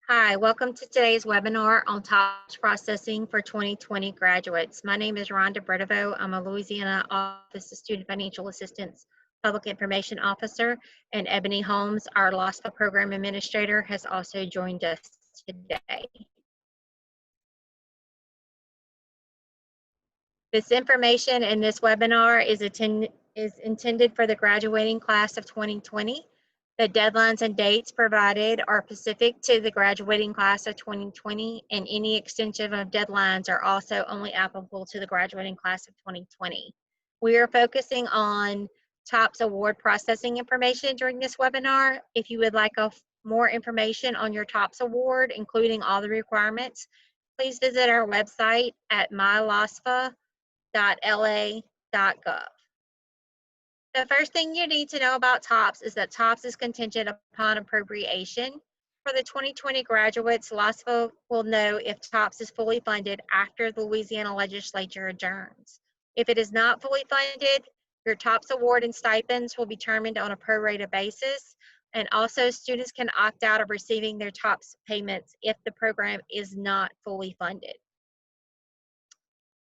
Hi, welcome to today's webinar on TOPS processing for 2020 graduates. My name is Rhonda Bredivo. I'm a Louisiana Office of Student Financial Assistance Public Information Officer, and Ebony Holmes, our LOSFA Program Administrator, has also joined us today. This information in this webinar is intended for the graduating class of 2020. The deadlines and dates provided are specific to the graduating class of 2020, and any extension of deadlines are also only applicable to the graduating class of 2020. We are focusing on TOPS award processing information during this webinar. If you would like more information on your TOPS award, including all the requirements, please visit our website at mylosfa.la.gov. The first thing you need to know about TOPS is that TOPS is contingent upon appropriation. For the 2020 graduates, LOSFA will know if TOPS is fully funded after the Louisiana legislature adjourns. If it is not fully funded, your TOPS award and stipends will be determined on a pro-rata basis, and also students can opt out of receiving their TOPS payments if the program is not fully funded.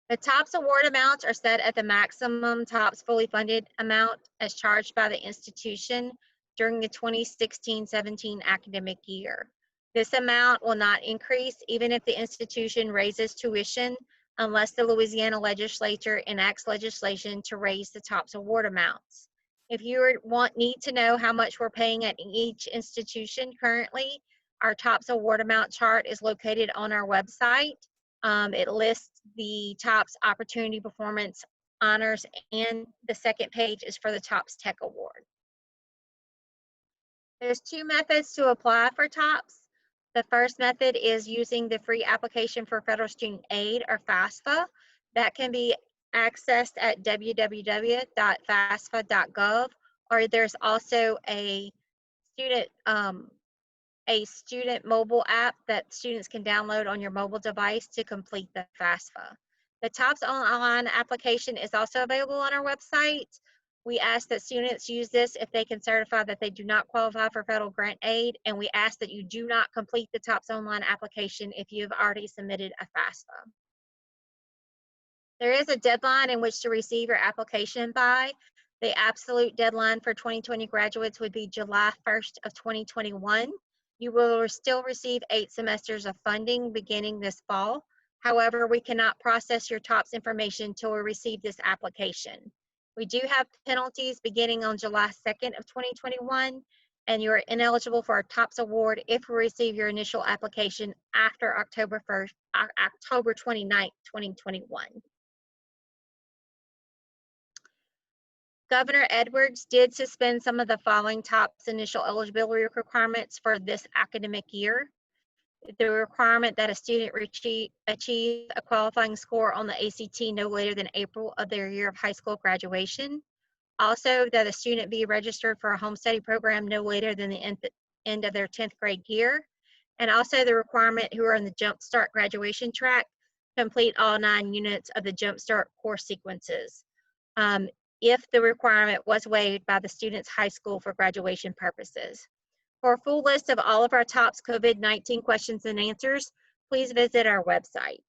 The TOPS award amounts are set at the maximum TOPS fully funded amount as charged by the institution during the 2016-17 academic year. This amount will not increase even if the institution raises tuition unless the Louisiana legislature enacts legislation to raise the TOPS award amounts. If you need to know how much we're paying at each institution currently, our TOPS award amount chart is located on our website. It lists the TOPS Opportunity Performance Honors, and the second page is for the TOPS Tech Award. There's two methods to apply for TOPS. The first method is using the free application for federal student aid, or FAFSA. That can be accessed at www.fasfa.gov, or there's also a student mobile app that students can download on your mobile device to complete the FAFSA. The TOPS online application is also available on our website. We ask that students use this if they can certify that they do not qualify for federal grant aid, and we ask that you do not complete the TOPS online application if you have already submitted a FAFSA. There is a deadline in which to receive your application by. The absolute deadline for 2020 graduates would be July 1st of 2021. You will still receive 8 semesters of funding beginning this fall. However, we cannot process your TOPS information until we receive this application. We do have penalties beginning on July 2nd of 2021, and you are ineligible for a TOPS award if we receive your initial application after October 29th, 2021. Governor Edwards did suspend some of the following TOPS initial eligibility requirements for this academic year. The requirement that a student achieve a qualifying score on the ACT no later than April of their year of high school graduation. Also, that a student be registered for a home study program no later than the end of their 10th grade year. And also the requirement who are in the Jumpstart graduation track complete all 9 units of the Jumpstart course sequences. If the requirement was waived by the student's high school for graduation purposes. For a full list of all of our TOPS COVID-19 questions and answers, please visit our website.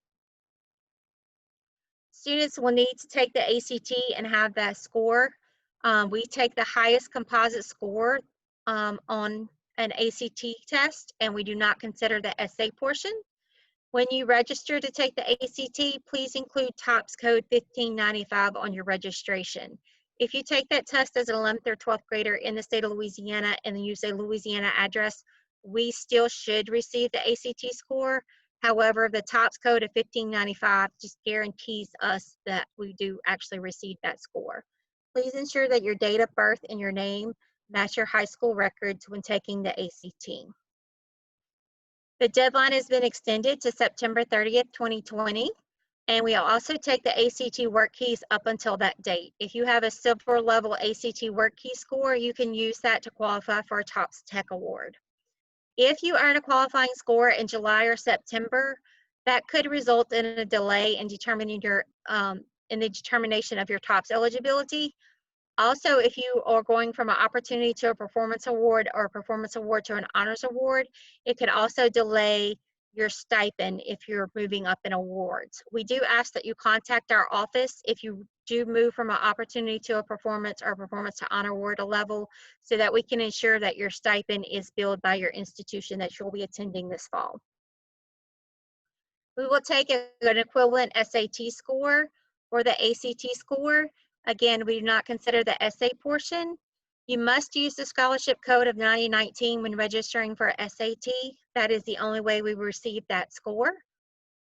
Students will need to take the ACT and have that score. We take the highest composite score on an ACT test, and we do not consider the essay portion. When you register to take the ACT, please include TOPS code 1595 on your registration. If you take that test as an 11th or 12th grader in the state of Louisiana and use a Louisiana address, we still should receive the ACT score. However, the TOPS code of 1595 just guarantees us that we do actually receive that score. Please ensure that your date of birth and your name match your high school records when taking the ACT. The deadline has been extended to September 30th, 2020, and we also take the ACT work keys up until that date. If you have a silver level ACT work key score, you can use that to qualify for a TOPS Tech Award. If you earn a qualifying score in July or September, that could result in a delay in determining your in the determination of your TOPS eligibility. Also, if you are going from an opportunity to a performance award or a performance award to an honors award, it could also delay your stipend if you're moving up in awards. We do ask that you contact our office if you do move from an opportunity to a performance or a performance to honor award level, so that we can ensure that your stipend is billed by your institution that you'll be attending this fall. We will take an equivalent SAT score or the ACT score. Again, we do not consider the essay portion. You must use the scholarship code of 9019 when registering for SAT. That is the only way we receive that score.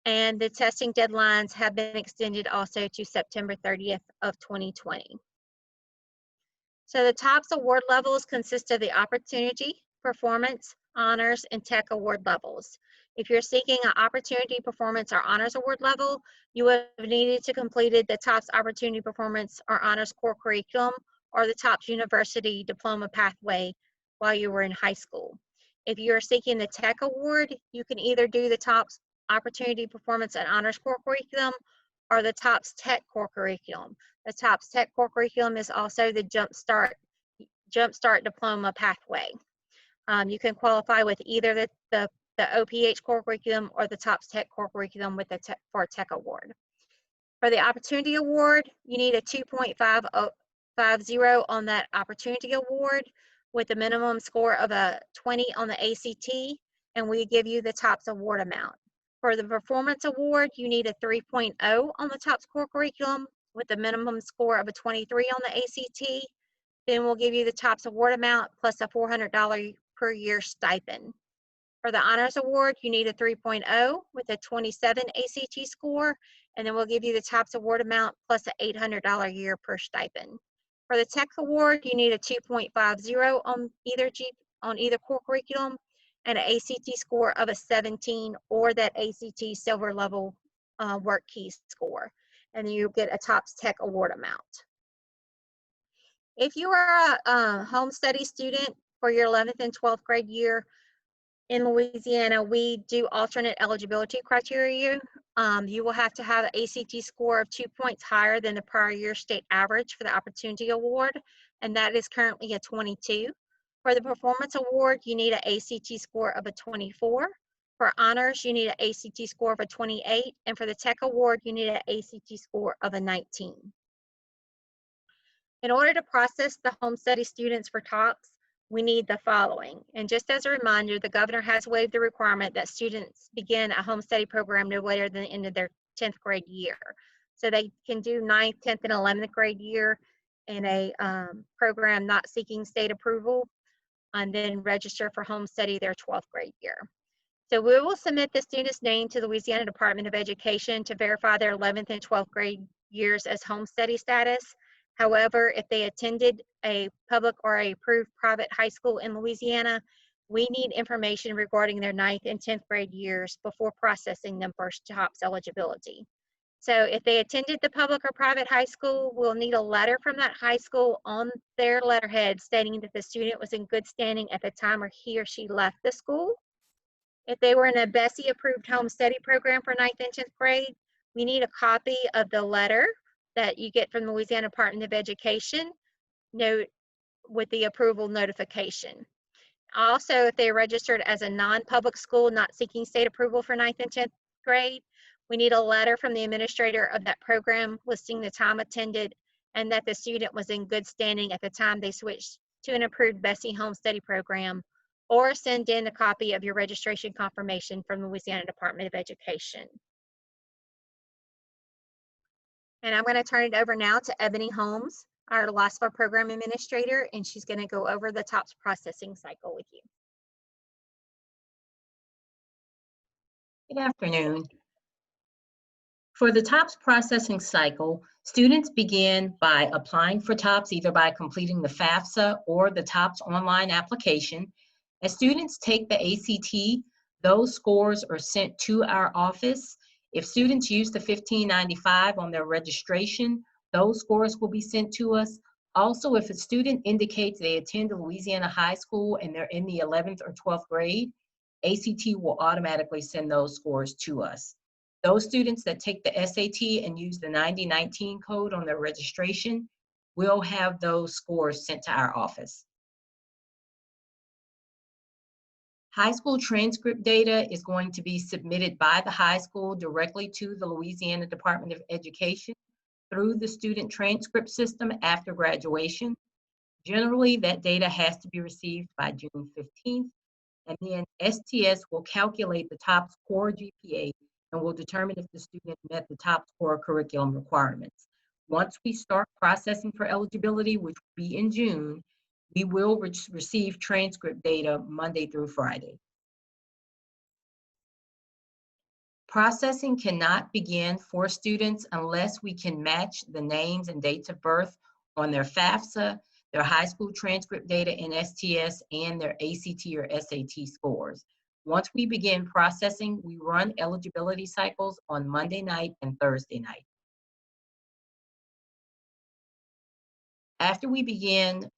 And the testing deadlines have been extended also to September 30th of 2020. So the TOPS award levels consist of the opportunity, performance, honors, and tech award levels. If you're seeking an opportunity, performance, or honors award level, you would have needed to completed the TOPS opportunity, performance, or honors core curriculum or the TOPS university diploma pathway while you were in high school. If you're seeking the tech award, you can either do the TOPS opportunity, performance, and honors core curriculum or the TOPS tech core curriculum. The TOPS tech core curriculum is also the Jumpstart diploma pathway. You can qualify with either the OPH core curriculum or the TOPS tech core curriculum with for a tech award. For the opportunity award, you need a 2.50 on that opportunity award with a minimum score of a 20 on the ACT, and we give you the TOPS award amount. For the performance award, you need a 3.0 on the TOPS core curriculum with a minimum score of a 23 on the ACT. Then we'll give you the TOPS award amount plus a $400 per year stipend. For the honors award, you need a 3.0 with a 27 ACT score, and then we'll give you the TOPS award amount plus an $800 a year per stipend. For the tech award, you need a 2.50 on either core curriculum and an ACT score of a 17 or that ACT silver level work key score, and then you'll get a TOPS tech award amount. If you are a home study student for your 11th and 12th grade year in Louisiana, we do alternate eligibility criteria. You will have to have an ACT score of 2 points higher than the prior year state average for the Opportunity Award, and that is currently a 22. For the Performance Award, you need an ACT score of a 24. For Honors, you need an ACT score of a 28, and for the Tech Award, you need an ACT score of a 19. In order to process the home study students for TOPS, we need the following. And just as a reminder, the governor has waived the requirement that students begin a home study program no later than the end of their 10th grade year. So they can do 9th, 10th, and 11th grade year in a program not seeking state approval, and then register for home study their 12th grade year. So we will submit the student's name to the Louisiana Department of Education to verify their 11th and 12th grade years as home study status. However, if they attended a public or a approved private high school in Louisiana, we need information regarding their 9th and 10th grade years before processing them for TOPS eligibility. So if they attended the public or private high school, we'll need a letter from that high school on their letterhead stating that the student was in good standing at the time he or she left the school. If they were in a BESE approved home study program for 9th and 10th grade, we need a copy of the letter that you get from the Louisiana Department of Education note with the approval notification. Also, if they are registered as a non-public school not seeking state approval for 9th and 10th grade, we need a letter from the administrator of that program listing the time attended and that the student was in good standing at the time they switched to an approved BESE home study program, or send in a copy of your registration confirmation from the Louisiana Department of Education. And I'm going to turn it over now to Ebony Holmes, our LOSFA program administrator, and she's going to go over the TOPS processing cycle with you. Good afternoon. For the TOPS processing cycle, students begin by applying for TOPS either by completing the FAFSA or the TOPS online application. As students take the ACT, those scores are sent to our office. If students use the 1595 on their registration, those scores will be sent to us. Also, if a student indicates they attend a Louisiana high school and they're in the 11th or 12th grade, ACT will automatically send those scores to us. Those students that take the SAT and use the 9019 code on their registration, we'll have those scores sent to our office. High school transcript data is going to be submitted by the high school directly to the Louisiana Department of Education through the student transcript system after graduation. Generally, that data has to be received by June 15th, and then STS will calculate the TOPS core GPA and will determine if the student met the TOPS core curriculum requirements. Once we start processing for eligibility, which will be in June, we will receive transcript data Monday through Friday. Processing cannot begin for students unless we can match the names and dates of birth on their FAFSA, their high school transcript data in STS, and their ACT or SAT scores. Once we begin processing, we run eligibility cycles on Monday night and Thursday night. After we begin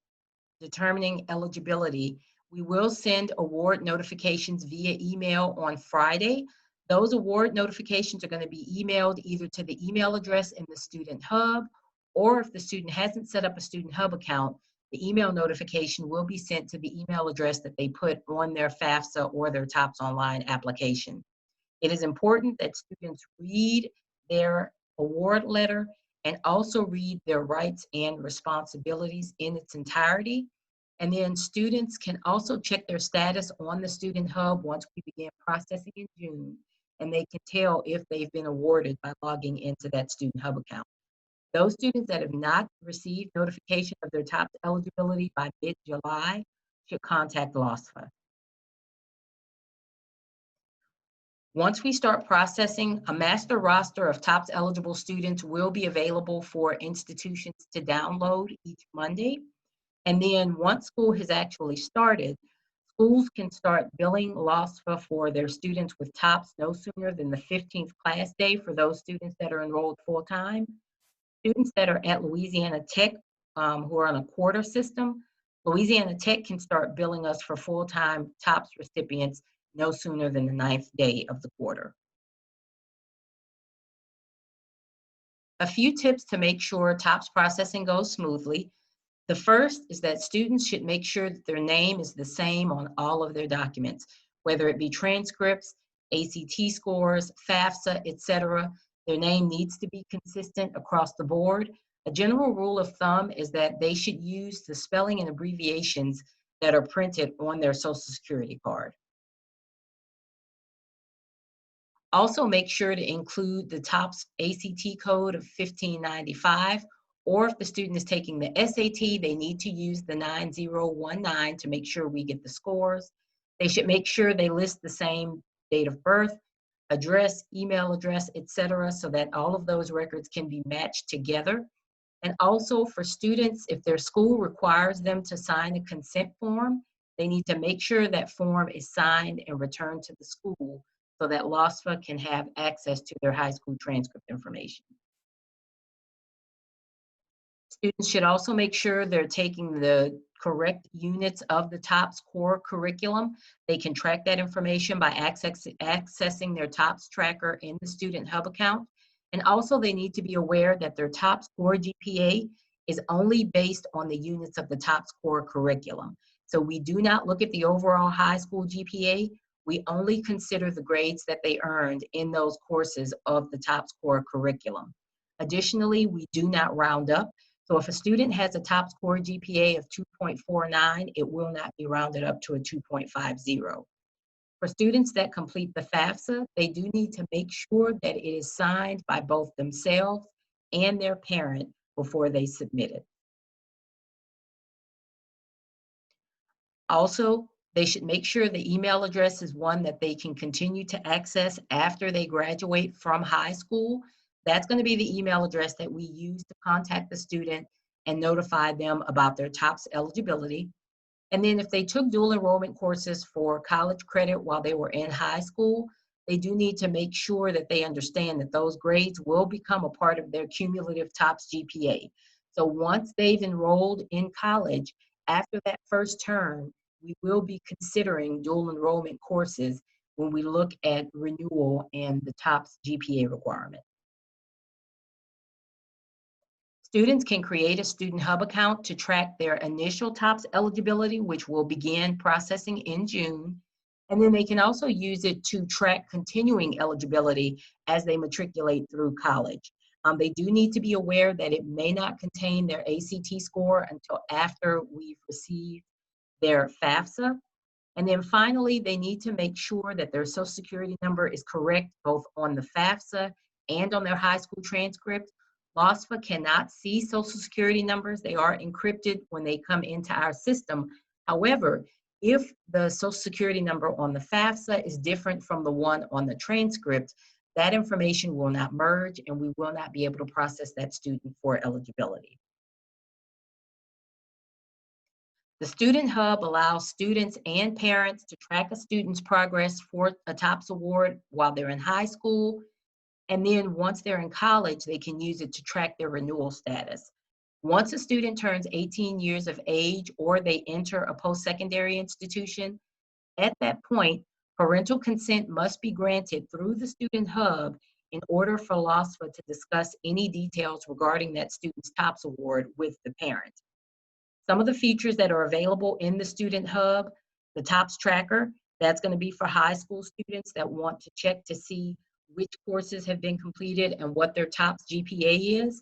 determining eligibility, we will send award notifications via email on Friday. Those award notifications are going to be emailed either to the email address in the Student Hub, or if the student hasn't set up a Student Hub account, the email notification will be sent to the email address that they put on their FAFSA or their TOPS Online application. It is important that students read their award letter and also read their rights and responsibilities in its entirety. And then students can also check their status on the Student Hub once we begin processing in June, and they can tell if they've been awarded by logging into that Student Hub account. Those students that have not received notification of their TOPS eligibility by mid-July should contact LOSFA. Once we start processing, a master roster of TOPS eligible students will be available for institutions to download each Monday. And then once school has actually started, schools can start billing LOSFA for their students with TOPS no sooner than the 15th class day for those students that are enrolled full-time. Students that are at Louisiana Tech who are on a quarter system, Louisiana Tech can start billing us for full-time TOPS recipients no sooner than the 9th day of the quarter. A few tips to make sure TOPS processing goes smoothly. The first is that students should make sure that their name is the same on all of their documents, whether it be transcripts, ACT scores, FAFSA, etc. Their name needs to be consistent across the board. A general rule of thumb is that they should use the spelling and abbreviations that are printed on their Social Security card. Also, make sure to include the TOPS ACT code of 1595, or if the student is taking the SAT, they need to use the 9019 to make sure we get the scores. They should make sure they list the same date of birth, address, email address, etc., so that all of those records can be matched together. And also for students, if their school requires them to sign a consent form, they need to make sure that form is signed and returned to the school so that LOSFA can have access to their high school transcript information. Students should also make sure they're taking the correct units of the TOPS core curriculum. They can track that information by accessing their TOPS tracker in the Student Hub account. And also they need to be aware that their TOPS core GPA is only based on the units of the TOPS core curriculum. So we do not look at the overall high school GPA. We only consider the grades that they earned in those courses of the TOPS core curriculum. Additionally, we do not round up. So if a student has a TOPS core GPA of 2.49, it will not be rounded up to a 2.50. For students that complete the FAFSA, they do need to make sure that it is signed by both themselves and their parent before they submit it. Also, they should make sure the email address is one that they can continue to access after they graduate from high school. That's going to be the email address that we use to contact the student and notify them about their TOPS eligibility. And then if they took dual enrollment courses for college credit while they were in high school, they do need to make sure that they understand that those grades will become a part of their cumulative TOPS GPA. So once they've enrolled in college, after that first term, we will be considering dual enrollment courses when we look at renewal and the TOPS GPA requirement. Students can create a Student Hub account to track their initial TOPS eligibility, which will begin processing in June. And then they can also use it to track continuing eligibility as they matriculate through college. They do need to be aware that it may not contain their ACT score until after we've received their FAFSA. And then finally, they need to make sure that their Social Security number is correct both on the FAFSA and on their high school transcript. LOSFA cannot see Social Security numbers. They are encrypted when they come into our system. However, if the Social Security number on the FAFSA is different from the one on the transcript, that information will not merge and we will not be able to process that student for eligibility. The Student Hub allows students and parents to track a student's progress for a TOPS award while they're in high school. And then once they're in college, they can use it to track their renewal status. Once a student turns 18 years of age or they enter a post-secondary institution, at that point, parental consent must be granted through the Student Hub in order for LOSFA to discuss any details regarding that student's TOPS award with the parent. Some of the features that are available in the Student Hub, the TOPS tracker, that's going to be for high school students that want to check to see which courses have been completed and what their TOPS GPA is.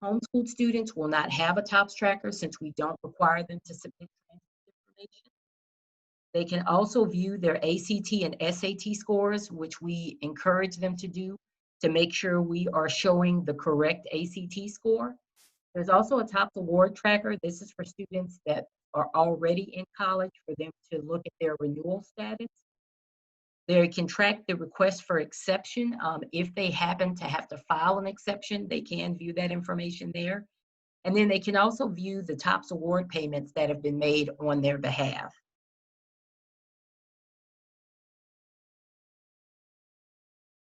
Homeschooled students will not have a TOPS tracker since we don't require them to submit information. They can also view their ACT and SAT scores, which we encourage them to do to make sure we are showing the correct ACT score. There's also a TOPS award tracker. This is for students that are already in college for them to look at their renewal status. They can track the request for exception. If they happen to have to file an exception, they can view that information there. And then they can also view the TOPS award payments that have been made on their behalf.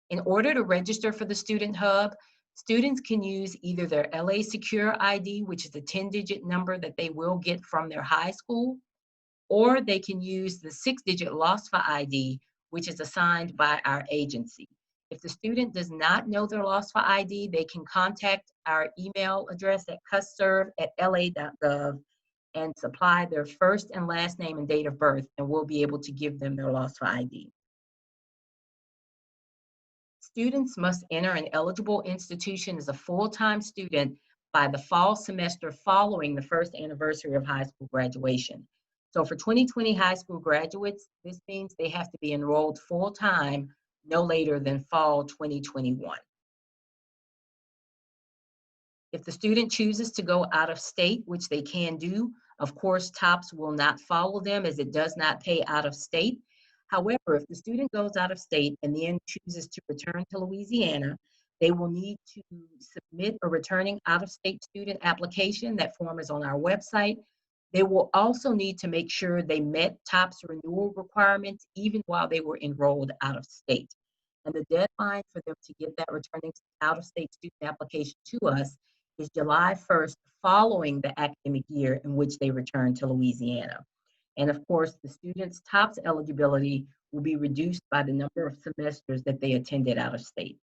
In order to register for the Student Hub, students can use either their LA Secure ID, which is a 10-digit number that they will get from their high school, or they can use the 6-digit LOSFA ID, which is assigned by our agency. If the student does not know their LOSFA ID, they can contact our email address at custserve@la.gov and supply their first and last name and date of birth, and we'll be able to give them their LOSFA ID. Students must enter an eligible institution as a full-time student by the fall semester following the first anniversary of high school graduation. So for 2020 high school graduates, this means they have to be enrolled full-time no later than fall 2021. If the student chooses to go out of state, which they can do, of course, TOPS will not follow them as it does not pay out of state. However, if the student goes out of state and then chooses to return to Louisiana, they will need to submit a returning out-of-state student application. That form is on our website. They will also need to make sure they met TOPS renewal requirements even while they were enrolled out of state. And the deadline for them to get that returning out-of-state student application to us is July 1st, following the academic year in which they return to Louisiana. And of course, the student's TOPS eligibility will be reduced by the number of semesters that they attended out of state.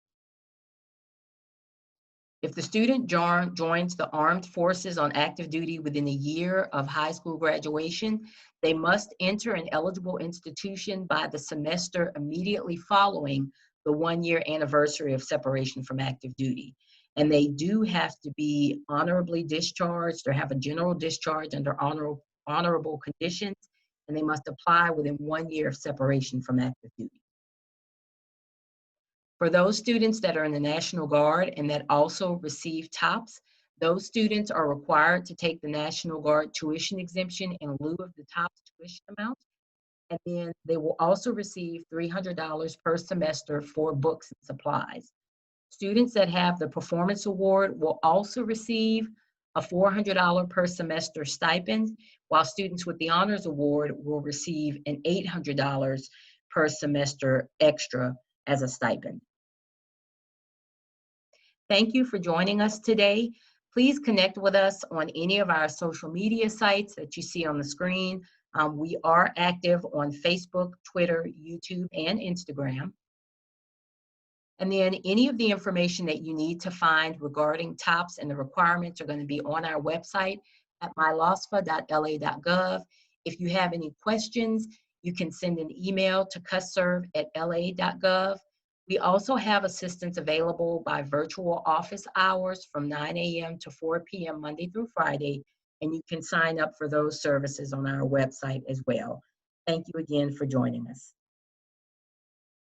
If the student joins the armed forces on active duty within a year of high school graduation, they must enter an eligible institution by the semester immediately following the 1-year anniversary of separation from active duty. And they do have to be honorably discharged or have a general discharge under honorable conditions, and they must apply within 1 year of separation from active duty. For those students that are in the National Guard and that also receive TOPS, those students are required to take the National Guard tuition exemption in lieu of the TOPS tuition amount. And then they will also receive $300 per semester for books and supplies. Students that have the Performance Award will also receive a $400 per semester stipend, while students with the Honors Award will receive an $800 per semester extra as a stipend. Thank you for joining us today. Please connect with us on any of our social media sites that you see on the screen. We are active on Facebook, Twitter, YouTube, and Instagram. And then any of the information that you need to find regarding TOPS and the requirements are going to be on our website at mylosfa.la.gov. If you have any questions, you can send an email to custserve@la.gov. We also have assistance available by virtual office hours from 9 a.m. to 4 p.m. Monday through Friday, and you can sign up for those services on our website as well. Thank you again for joining us.